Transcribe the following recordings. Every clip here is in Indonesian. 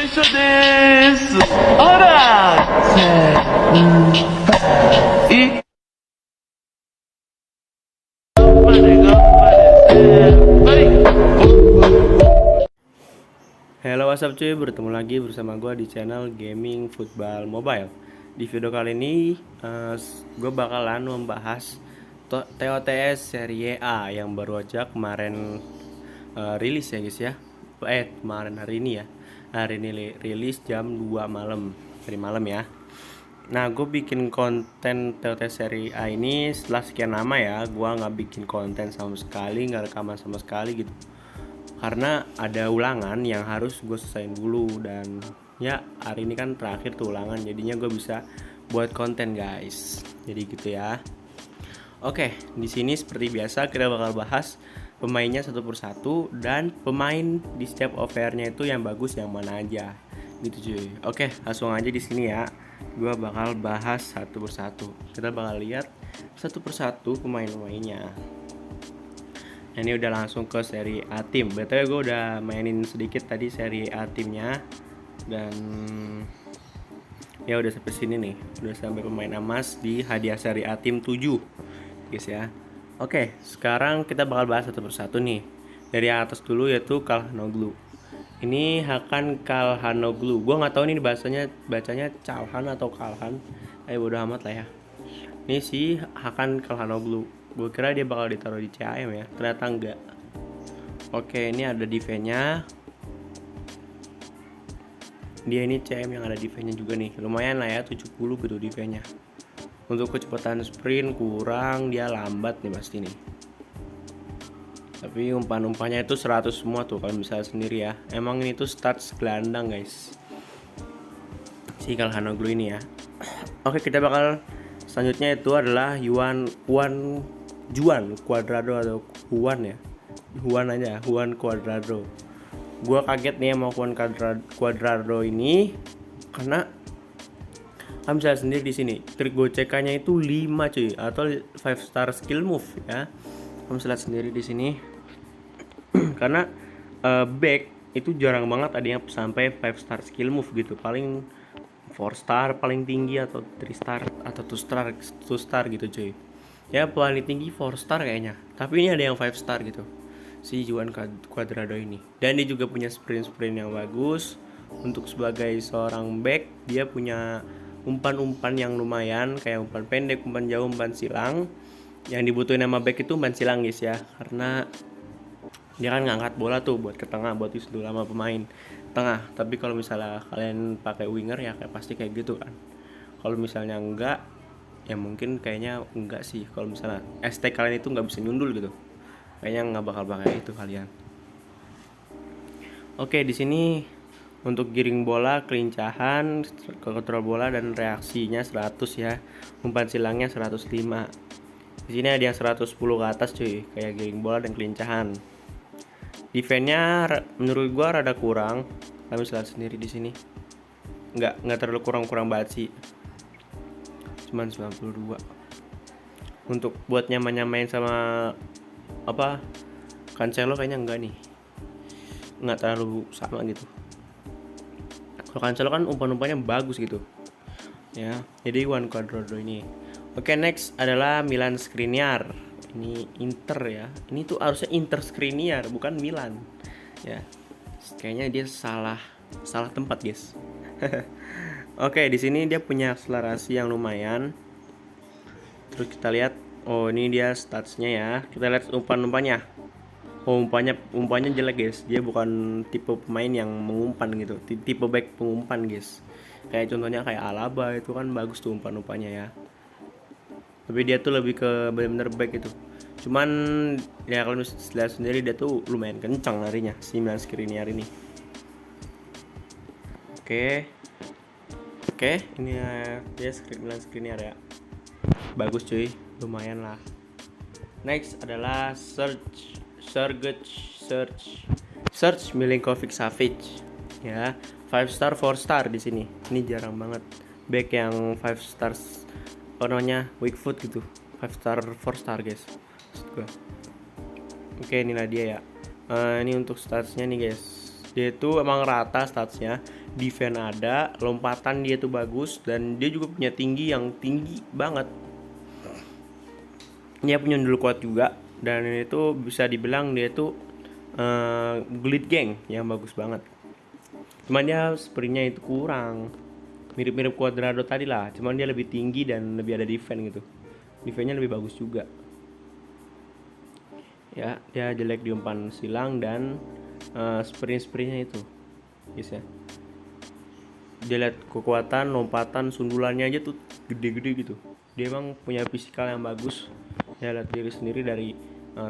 緒です。ほら、せーい。頑張れ頑張れ、Halo WhatsApp cuy, bertemu lagi bersama gue di channel Gaming Football Mobile. Di video kali ini gue bakalan membahas TOTS Serie A yang baru aja kemarin rilis ya guys ya. Kemarin hari ini ya. Hari ini rilis jam 2 malam, hari malam ya. Nah, gue bikin konten TOTS Serie A ini setelah sekian lama ya. Gue nggak bikin konten sama sekali, nggak rekaman sama sekali gitu, karena ada ulangan yang harus gue selesaiin dulu. Dan ya hari ini kan terakhir tuh ulangan, jadinya gue bisa buat konten guys. Jadi gitu ya. Oke, di sini seperti biasa kita bakal bahas pemainnya satu persatu dan pemain di setiap overnya itu yang bagus yang mana aja gitu cuy. Oke, langsung aja di sini ya. Gue bakal bahas satu persatu. Kita bakal lihat satu persatu pemain-pemainnya. Nah, ini udah langsung ke seri A tim. BTW gue udah mainin sedikit tadi seri A timnya. Dan ya udah sampai sini nih. Udah sampai pemain emas di hadiah seri A tim 7 guys ya. Oke, sekarang kita bakal bahas satu persatu nih. Dari yang atas dulu yaitu Calhanoglu. Ini Hakan Calhanoglu. Gue nggak tahu nih bacanya Calhan atau Kalhan. Ayo bodo amat lah ya. Ini si Hakan Calhanoglu. Gue kira dia bakal ditaruh di CAM ya, ternyata enggak. Oke, ini ada defense-nya. Dia ini CM yang ada defense-nya juga nih. Lumayan lah ya, 70 gitu defense-nya. Untuk kecepatan sprint kurang, dia lambat nih pasti nih. Tapi umpan-umpannya itu 100 semua tuh kalau misalnya sendiri ya. Emang ini tuh stats gelandang guys, si Calhanoglu ini ya. Oke, kita bakal selanjutnya itu adalah Juan Cuadrado atau Juan ya. Juan aja, Juan Cuadrado. Gua kaget nih sama Juan Cuadrado ini karena kan bisa sendiri di sini. Trik gocekannya itu 5 cuy, atau 5 star skill move ya. Kamu bisa lihat sendiri di sini. Karena back itu jarang banget ada yang sampai 5 star skill move gitu. Paling 4 star paling tinggi, atau 3 star atau 2 star gitu cuy. Ya paling tinggi 4 star kayaknya. Tapi ini ada yang 5 star gitu, si Juan Cuadrado ini. Dan dia juga punya sprint yang bagus. Untuk sebagai seorang back, dia punya umpan-umpan yang lumayan, kayak umpan pendek, umpan jauh, umpan silang. Yang dibutuhin sama back itu umpan silang guys ya, karena dia kan ngangkat bola tuh buat ke tengah, buat dulu sama pemain tengah. Tapi kalau misalnya kalian pakai winger ya kayak pasti kayak gitu kan. Kalau misalnya enggak, ya mungkin kayaknya enggak sih. Kalau misalnya ST kalian itu nggak bisa nyundul gitu, kayaknya nggak bakal pakai itu kalian. Oke, di sini untuk giring bola, kelincahan, kontrol bola dan reaksinya 100 ya. Umpan silangnya 105. Di sini ada yang 110 ke atas cuy, kayak giring bola dan kelincahan. Defense-nya menurut gua rada kurang. Kalian bisa lihat sendiri di sini. Nggak terlalu kurang banget sih. Cuman 92. Untuk buat nyamain sama apa? Cancelo kayaknya enggak nih. Nggak terlalu sama gitu. Kalau Cancelo kan umpan-umpannya bagus gitu ya. Jadi Juan Cuadrado ini. Oke, next adalah Milan Skriniar. Ini Inter ya. Ini tuh harusnya Inter Skriniar, bukan Milan ya. Kayaknya dia salah tempat guys. Oke, di sini dia punya akselerasi yang lumayan. Terus kita lihat, oh ini dia statsnya ya. Kita lihat umpan-umpannya. Oh, umpannya jelek guys. Dia bukan tipe pemain yang mengumpan gitu. Tipe back pengumpan guys. Kayak contohnya kayak Alaba itu kan bagus tuh umpan-umpannya ya. Tapi dia tuh lebih ke benar-benar back gitu. Cuman ya kalau lihat sendiri dia tuh lumayan kencang larinya si Milan Skriniar ini. Oke, ini dia Milan Skriniar ya. Bagus cuy, lumayan lah. Next adalah Serge Milinkovic-Savic ya. 5 star 4 star di sini. Ini jarang banget back yang 5 stars weak foot gitu. 5 star 4 star guys. Oke, inilah dia ya. Ini untuk statsnya nih guys. Dia itu emang rata statsnya, defense ada, lompatan dia tuh bagus, dan dia juga punya tinggi yang tinggi banget. Dia punya dulu kuat juga, dan itu bisa dibilang dia itu Glid Gang yang bagus banget. Cuman dia sprintnya itu kurang, mirip-mirip Cuadrado tadi lah, cuman dia lebih tinggi dan lebih ada defense gitu. Defense-nya lebih bagus juga. Ya, dia jelek di umpan silang dan sprintnya itu, guys ya. Dia lihat kekuatan, lompatan, sundulannya aja tuh gede-gede gitu. Dia emang punya fisikal yang bagus. Ya lihat diri sendiri dari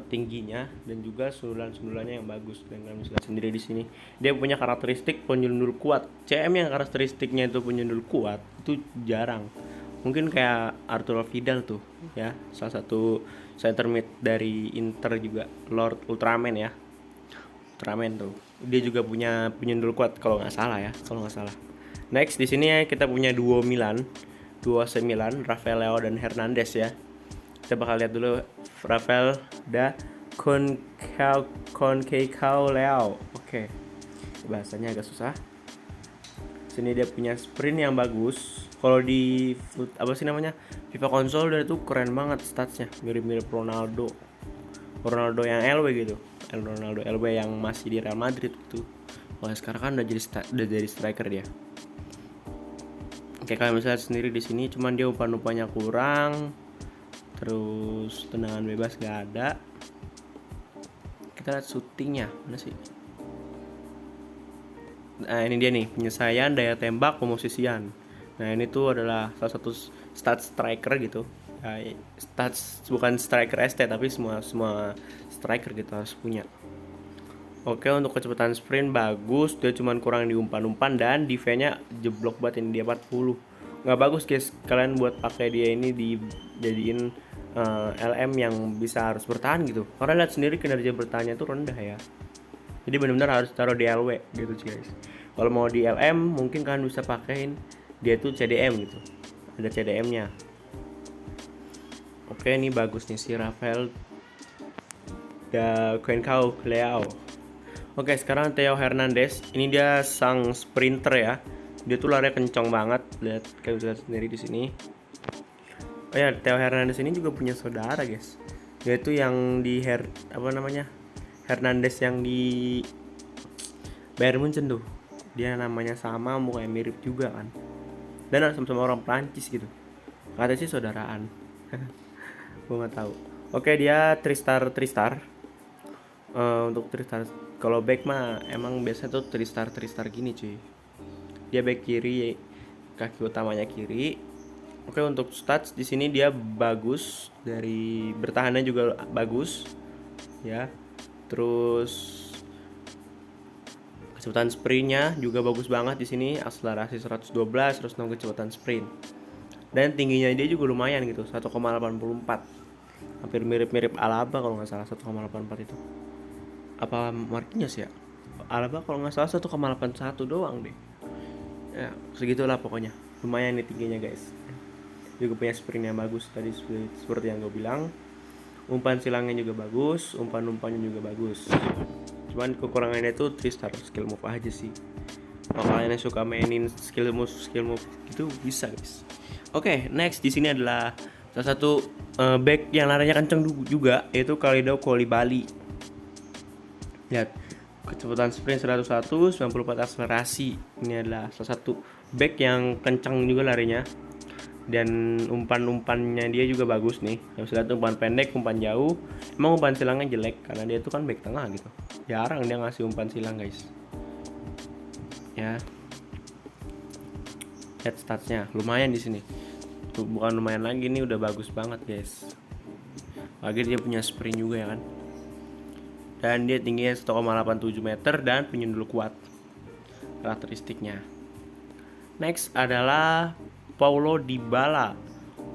tingginya dan juga sundulan-sundulannya yang bagus. Dan kalian bisa lihat sendiri di sini. Dia punya karakteristik penyundul kuat. CM yang karakteristiknya itu penyundul kuat itu jarang. Mungkin kayak Arturo Vidal tuh, ya, salah satu center mid dari Inter juga, Lord Ultraman ya. Ultraman tuh. Dia juga punya penyundul kuat kalau nggak salah ya, kalau nggak salah. Next di sini kita punya duo Milan, duo AC Milan, Rafael Leao dan Hernandez ya. Kita bakal lihat dulu Rafael da Conceição Leao. Oke. Bahasanya agak susah. Sini dia punya sprint yang bagus. Kalau di apa sih namanya? FIFA konsol dia tuh keren banget statsnya, mirip-mirip Ronaldo. Ronaldo yang LW gitu. Ronaldo LW yang masih di Real Madrid gitu. Wah, sekarang kan udah jadi striker dia. Kayak kalian bisa lihat sendiri di sini, cuman dia umpan-umpannya kurang, terus tendangan bebas gak ada. Kita lihat shootingnya mana sih? Nah ini dia nih, penyelesaian, daya tembak, pemosisian. Nah ini tuh adalah salah satu stats striker gitu. Stats bukan striker ST tapi semua striker gitu harus punya. Oke, untuk kecepatan sprint bagus, dia cuman kurang di umpan-umpan dan defense-nya jeblok banget ini, dia 40. Nggak bagus guys, kalian buat pakai dia ini dijadiin LM yang bisa harus bertahan gitu. Karena lihat sendiri kinerja bertahannya tuh rendah ya. Jadi benar-benar harus taruh di LW gitu guys. Kalau mau di LM mungkin kalian bisa pakein dia tuh CDM gitu. Ada CDM-nya. Oke, ini bagus nih si Rafael da Conceição Leao. Oke, sekarang Theo Hernandez. Ini dia sang sprinter ya. Dia tuh lari kencang banget. Lihat, kalian bisa lihat sendiri di sini. Oh ya, Theo Hernandez ini juga punya saudara, guys. Dia tuh yang di Hernandez yang di Bayern Munchen tuh. Dia namanya sama, mukanya mirip juga kan. Dan sama-sama orang Prancis gitu. Katanya sih saudaraan. Gue nggak tahu. Oke, dia Tristar. Untuk Tristar, kalau back mah emang biasa tuh Tristar gini cuy. Dia back kiri, kaki utamanya kiri. Oke, untuk stats di sini dia bagus, dari bertahannya juga bagus ya. Terus kecepatan sprintnya juga bagus banget di sini, akselerasi 112, 106 kecepatan sprint. Dan tingginya dia juga lumayan gitu, 1,84. Hampir mirip-mirip Alaba kalau nggak salah, 1,84 itu. Apa Marquinhos ya? Alaba kalau nggak salah 1,81 doang deh. Ya, segitulah pokoknya. Lumayan nih tingginya guys. Juga punya sprint yang bagus tadi seperti yang gue bilang. Umpan silangnya juga bagus, umpan-umpannya juga bagus. Cuman kekurangannya itu Tristar skill move aja sih. Kalau kalian yang suka mainin skill move itu bisa guys. Oke, next di sini adalah salah satu back yang larinya kenceng juga, yaitu Kalidou Koulibaly. Lihat, kecepatan sprint 101, 94 akselerasi. Ini adalah salah satu back yang kencang juga larinya. Dan umpan-umpannya dia juga bagus nih. Yang lihat umpan pendek, umpan jauh. Emang umpan silangnya jelek karena dia itu kan back tengah gitu. Jarang dia ngasih umpan silang guys. Ya. Lihat statsnya, lumayan di sini. Tuh, bukan lumayan lagi, ini udah bagus banget guys. Lagi dia punya sprint juga ya kan. Dan dia tingginya 1,87 meter dan penyundul kuat karakteristiknya. Next adalah Paulo Dybala.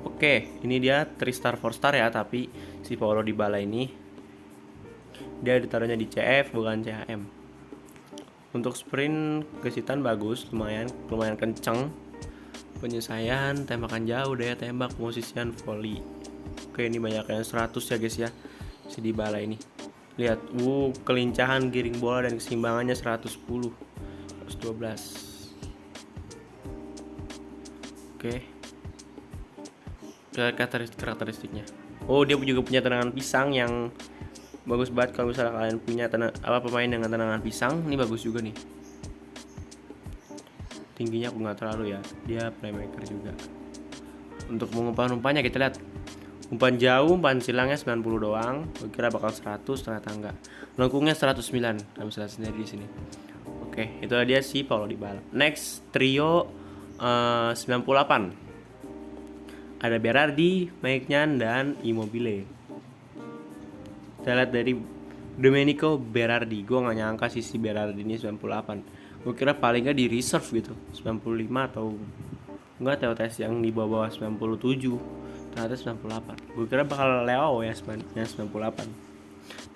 Oke, ini dia 3 star 4 star ya, tapi si Paulo Dybala ini dia ditaruhnya di CF bukan CHM. Untuk sprint gesitan bagus, lumayan kenceng. Penyelesaian, tembakan jauh, daya tembak, posisian volley. Oke, ini banyak yang 100 ya guys ya, si Dybala ini. Lihat, kelincahan giring bola dan keseimbangannya 110, 112. Oke. Karakteristiknya. Oh, dia juga punya tendangan pisang yang bagus banget. Kalau misalnya kalian punya pemain dengan tendangan pisang, ini bagus juga nih. Tingginya aku nggak terlalu ya, dia playmaker juga. Untuk mengumpan-umpannya kita lihat, umpan jauh, umpan silangnya 90 doang. Gue kira bakal 100, ternyata enggak. Lengkungnya 109, kalian bisa lihat sendiri di sini. Oke, itu dia si Paulo Dybala. Next, trio 98. Ada Berardi, Maignan, dan Immobile. Kita lihat dari Domenico Berardi. Gue gak nyangka si Berardi ini 98. Gue kira paling gak di reserve gitu, 95 atau enggak, tes yang di bawah 97. Ternyata 98. Gue kira bakal Leo ya 98.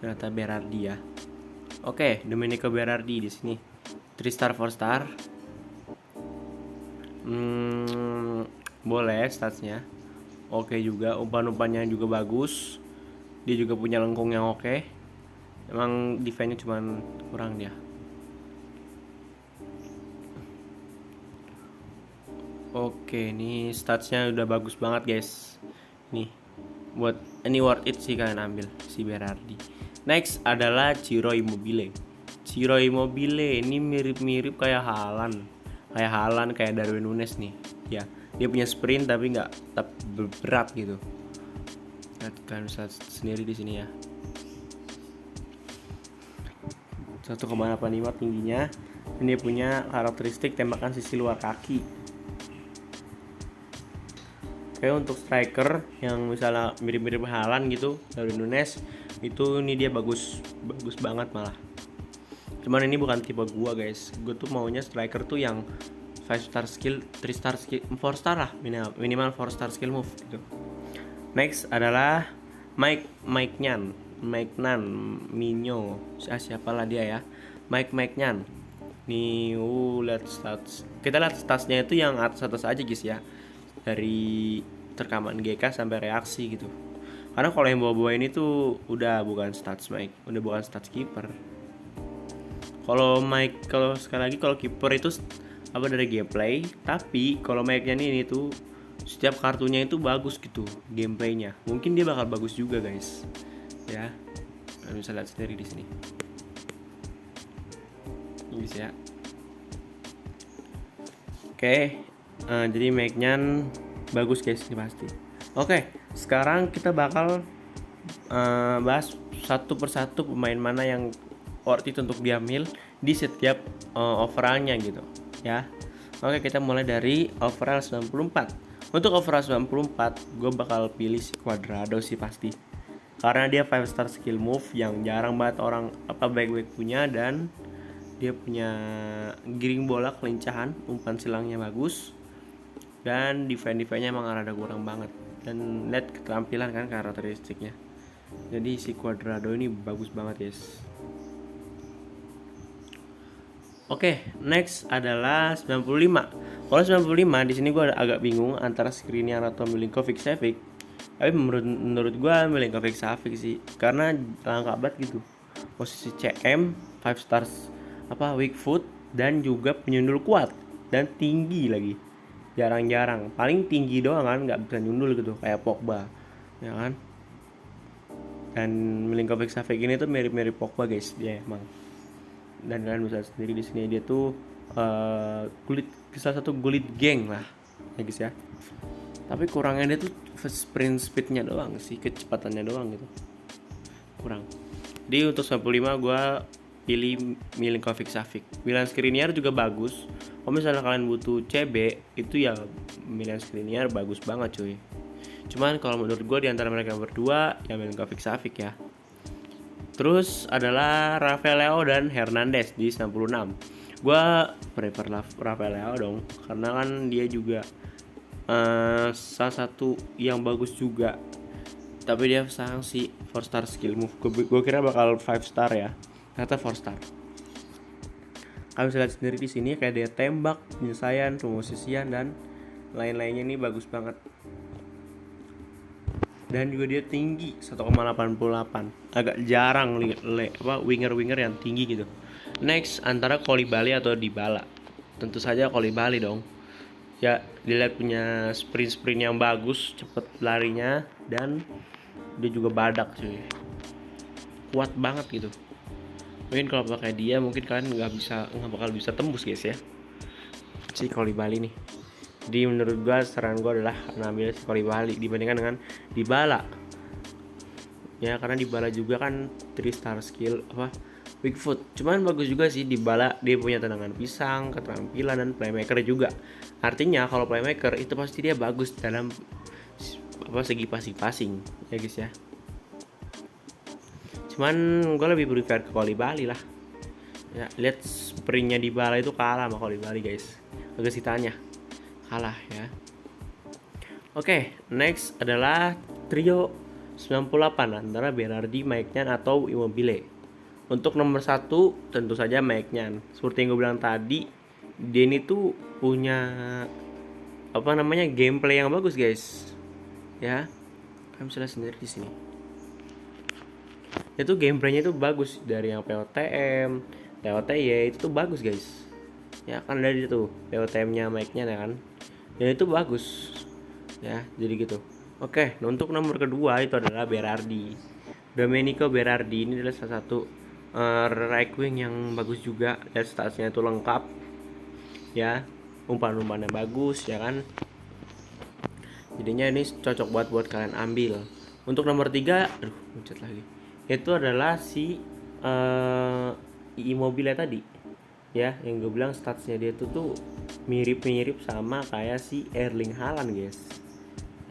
Ternyata Berardi ya. Oke, Domenico Berardi di sini. 3 star 4 star. Boleh statsnya. Oke juga, umpan-umpannya juga bagus. Dia juga punya lengkung yang oke. Emang defense-nya cuman kurang dia. Oke, ini statsnya udah bagus banget guys. Nih, buat ini worth it sih kalian ambil si Berardi. Next adalah Ciro Immobile. Ciro Immobile ini mirip-mirip kayak Haaland, kayak Darwin Nunes nih. Ya, dia punya sprint tapi nggak berat gitu. Lihat kan bisa sendiri di sini ya. 1,85 tingginya. Ini punya karakteristik tembakan sisi luar kaki. Kayak untuk striker yang misalnya mirip-mirip Haaland gitu, Darwin Nunes, itu ini dia bagus banget malah. Cuman ini bukan tipe gua guys. Gue tuh maunya striker tuh yang 5 star skill, 3 star skill, 4 star lah minimal 4 star skill move gitu. Next adalah Maignan, Minyo, siapalah dia ya. Maignan. Nih, lihat stats. Kita lihat statsnya itu yang atas aja guys ya. Dari terkaman GK sampai reaksi gitu. Karena kalau yang bawah-bawah ini tuh udah bukan stats Mike, udah bukan stats keeper. Kalau sekali lagi kalau keeper itu dari gameplay, tapi kalau Mike-nya ini tuh setiap kartunya itu bagus gitu gameplaynya. Mungkin dia bakal bagus juga guys. Ya. Kalian bisa lihat sendiri di sini. Ini bisa ya. Oke. Jadi Mike-nya bagus guys ini pasti. Oke, sekarang kita bakal bahas satu persatu pemain mana yang worth it untuk diambil di setiap overallnya gitu ya. Oke, kita mulai dari overall 94. Untuk overall 94 gue bakal pilih si Cuadrado sih pasti, karena dia 5 star skill move yang jarang banget orang baik punya, dan dia punya giring bola, kelincahan, umpan silangnya bagus, dan defense-nya emang rada kurang banget. Dan lihat keterampilan kan karakteristiknya. Jadi si Cuadrado ini bagus banget guys. Oke, next adalah 95. Kalau 95 di sini gue agak bingung antara Skriniar atau Milinkovic-Savic. Tapi menurut gue Milinkovic-Savic sih, karena langka banget gitu. Posisi CM, 5 stars weak foot, dan juga penyundul kuat dan tinggi lagi. Jarang-jarang, paling tinggi doang kan, nggak bisa nyundul gitu kayak Pogba, ya kan? Dan Milinkovic-Savic ini tuh mirip-mirip Pogba guys, dia emang. Dan kalian bisa sendiri di sini dia tuh salah satu gulit geng lah ya guys ya. Tapi kurangnya dia tuh sprint speednya doang sih, kecepatannya doang gitu kurang. Jadi untuk 95 gue pilih Milinkovic-Savic. Milan Skriniar juga bagus. Kalau misalnya kalian butuh CB itu ya Milan Skriniar bagus banget cuy. Cuman kalau menurut gue di antara mereka berdua ya Milinkovic-Savic ya. Terus adalah Rafael Leao dan Hernandez di 96. Gue prefer Rafael Leao dong, karena kan dia juga salah satu yang bagus juga. Tapi dia sayang sih 4 star skill move. Gue kira bakal 5 star ya, ternyata 4 star. Kalian bisa lihat sendiri di sini kayak dia tembak, penyelesaian, pemosisian, dan lain-lainnya ini bagus banget. dan juga dia tinggi 1,88. Agak jarang winger-winger yang tinggi gitu. Next, antara Koulibaly atau Dybala. Tentu saja Koulibaly dong. Ya, dilihat punya sprint yang bagus, cepet larinya, dan dia juga badak cuy. Kuat banget gitu. Mungkin kalau pakai dia mungkin kalian nggak bakal bisa tembus guys ya. Si Koulibaly nih. Jadi menurut gua saran gua adalah ambil si Koulibaly dibandingkan dengan Dybala. Ya karena Dybala juga kan 3 star skill weak foot. Cuman bagus juga sih Dybala, dia punya tendangan pisang, keterampilan dan playmaker juga. Artinya kalau playmaker itu pasti dia bagus dalam segi passing ya guys ya. Cuman gue lebih prefer ke Koulibaly lah. Ya, lihat sprintnya Dybala itu kalah sama Koulibaly guys. Agak tanya kalah ya. Oke, next adalah trio 98 antara Berardi, Maignan atau Immobile. Untuk nomor 1 tentu saja Maignan. Seperti yang gue bilang tadi, dia ini tuh punya gameplay yang bagus guys. Ya, kalian bisa lihat sendiri di sini. Itu gameplaynya itu bagus dari yang POTM, TOTY itu tuh bagus guys. Ya kan dari itu POTM-nya Maignan ya kan. Dan itu bagus. Ya, jadi gitu. Oke, untuk nomor kedua itu adalah Berardi. Domenico Berardi ini adalah salah satu right wing yang bagus juga, dan statsnya itu lengkap. Ya, umpan-umpannya bagus ya kan. Jadinya ini cocok buat kalian ambil. Untuk nomor 3, muncul lagi. Itu adalah si Immobile tadi. Ya, yang gue bilang statsnya dia tuh mirip-mirip sama kayak si Erling Haaland guys.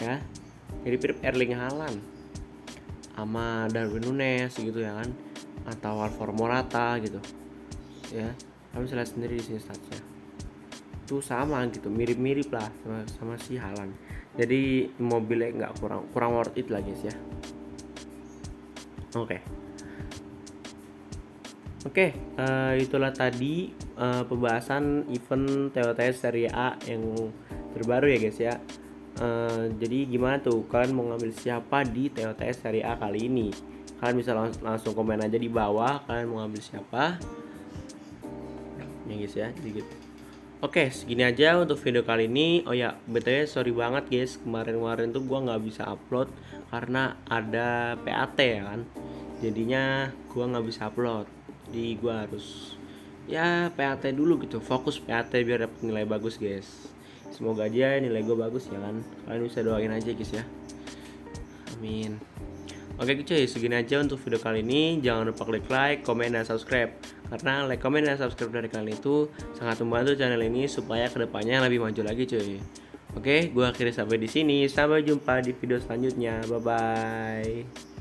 Ya, mirip-mirip Erling Haaland sama Darwin Núñez gitu ya kan, atau Alvaro Morata gitu ya. Kalian bisa lihat sendiri di sini statsnya tuh sama gitu, mirip-mirip lah sama si Haaland. Jadi Immobile nggak kurang worth it lah guys ya. Oke, itulah tadi pembahasan event TOTS Serie A yang terbaru ya guys ya. Jadi gimana tuh kalian mau ngambil siapa di TOTS Serie A kali ini? Kalian bisa langsung komen aja di bawah kalian mau ngambil siapa ya guys ya. Jadi gitu. Oke, segini aja untuk video kali ini. Oh ya, btw sorry banget guys, kemarin tuh gua nggak bisa upload karena ada PAT ya kan. Jadinya gua nggak bisa upload. Jadi gua harus ya PAT dulu gitu, fokus PAT biar dapet nilai bagus guys. Semoga aja nilai gue bagus ya kan. Kalian bisa doain aja guys ya. Amin. Oke cuy, segini aja untuk video kali ini. Jangan lupa klik like, komen, dan subscribe. Karena like, komen, dan subscribe dari kalian itu sangat membantu channel ini supaya kedepannya lebih maju lagi cuy. Oke, gue akhiri sampai di sini. Sampai jumpa di video selanjutnya. Bye bye.